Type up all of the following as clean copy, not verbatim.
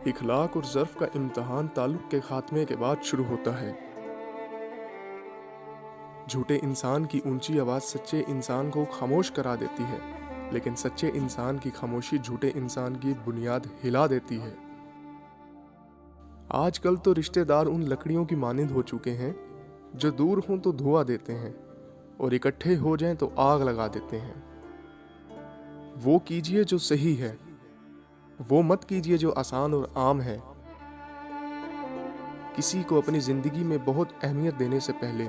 इखलाक और ज़र्फ़ का इम्तिहान ताल्लुक़ के ख़ात्मे के बाद शुरू होता है। झूठे इंसान की ऊंची आवाज़ सच्चे इंसान को खामोश करा देती है, लेकिन सच्चे इंसान की खामोशी झूठे इंसान की बुनियाद हिला देती है। आजकल तो रिश्तेदार उन लकड़ियों की मानिंद हो चुके हैं जो दूर हों तो धुआं देते हैं और इकट्ठे हो जाएं तो आग लगा देते हैं। वो कीजिए जो सही है, वो मत कीजिए जो आसान और आम है। किसी को अपनी ज़िंदगी में बहुत अहमियत देने से पहले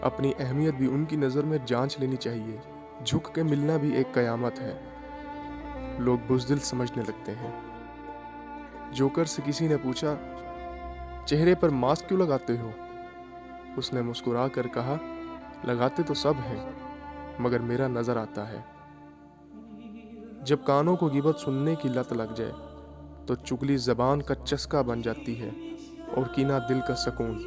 अपनी अहमियत भी उनकी नज़र में जांच लेनी चाहिए। झुक के मिलना भी एक कयामत है। लोग बुज़दिल समझने लगते हैं। जोकर से किसी ने पूछा, चेहरे पर मास्क क्यों लगाते हो? उसने मुस्कुरा कर कहा, लगाते तो सब हैं, मगर मेरा नज़र आता है। जब कानों को गिबत सुनने की लत लग जाए तो चुगली ज़बान का चस्का बन जाती है और कीना दिल का सुकून।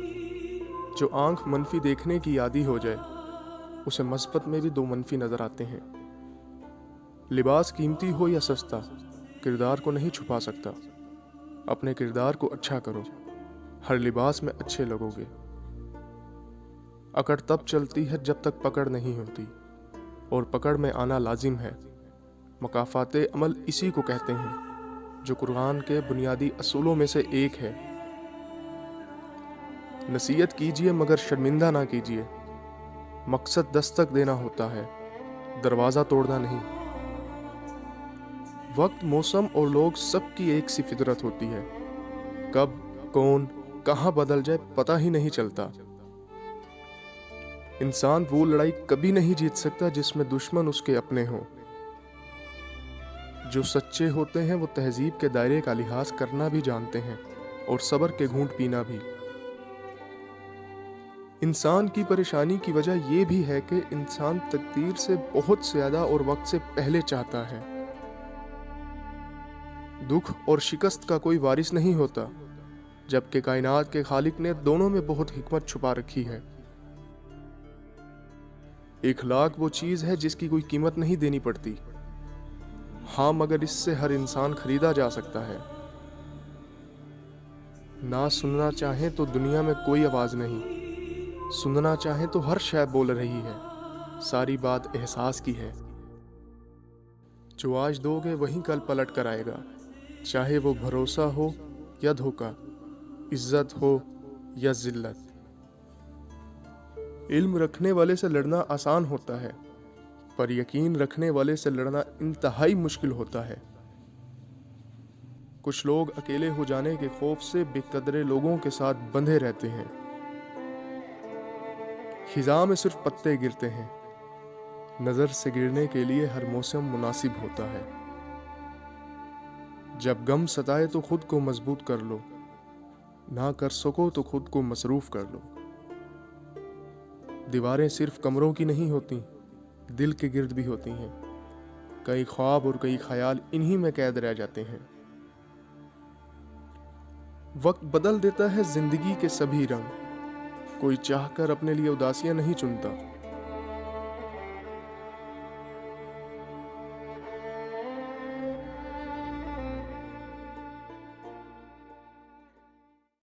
जो आंख मनफी देखने की आदी हो जाए उसे मस्बत में भी दो मनफी नज़र आते हैं। लिबास कीमती हो या सस्ता, किरदार को नहीं छुपा सकता। अपने किरदार को अच्छा करो, हर लिबास में अच्छे लगोगे। अकड़ तब चलती है जब तक पकड़ नहीं होती, और पकड़ में आना लाजिम है। मकाफ़ाते अमल इसी को कहते हैं, जो कुरान के बुनियादी असूलों में से एक है। नसीहत कीजिए मगर शर्मिंदा ना कीजिए। मकसद दस्तक देना होता है, दरवाज़ा तोड़ना नहीं। वक्त, मौसम और लोग सबकी एक सी फितरत होती है। कब, कौन, कहाँ बदल जाए पता ही नहीं चलता। इंसान वो लड़ाई कभी नहीं जीत सकता जिसमें दुश्मन उसके अपने हों। जो सच्चे होते हैं वो तहजीब के दायरे का लिहाज करना भी जानते हैं और सब्र के घूंट पीना भी। इंसान की परेशानी की वजह यह भी है कि इंसान तकदीर से बहुत ज़्यादा और वक्त से पहले चाहता है। दुख और शिकस्त का कोई वारिस नहीं होता, जबकि कायनात के खालिक ने दोनों में बहुत हिकमत छुपा रखी है। इखलाक वो चीज़ है जिसकी कोई कीमत नहीं देनी पड़ती। हाँ, मगर इससे हर इंसान खरीदा जा सकता है। ना सुनना चाहें तो दुनिया में कोई आवाज़ नहीं, सुनना चाहें तो हर शय बोल रही है। सारी बात एहसास की है। जो आज दोगे वहीं कल पलट कर आएगा, चाहे वो भरोसा हो या धोखा, इज्जत हो या जिल्लत। इल्म रखने वाले से लड़ना आसान होता है, पर यकीन रखने वाले से लड़ना इंतहाई मुश्किल होता है। कुछ लोग अकेले हो जाने के खौफ से बेकदरे लोगों के साथ बंधे रहते हैं। खिज़ां में सिर्फ पत्ते गिरते हैं, नज़र से गिरने के लिए हर मौसम मुनासिब होता है। जब गम सताए तो खुद को मजबूत कर लो, ना कर सको तो खुद को मसरूफ कर लो। दीवारें सिर्फ कमरों की नहीं होती, दिल के गिर्द भी होती हैं। कई ख्वाब और कई ख्याल इन्हीं में कैद रह जाते हैं। वक्त बदल देता है जिंदगी के सभी रंग। कोई चाहकर अपने लिए उदासियां नहीं चुनता,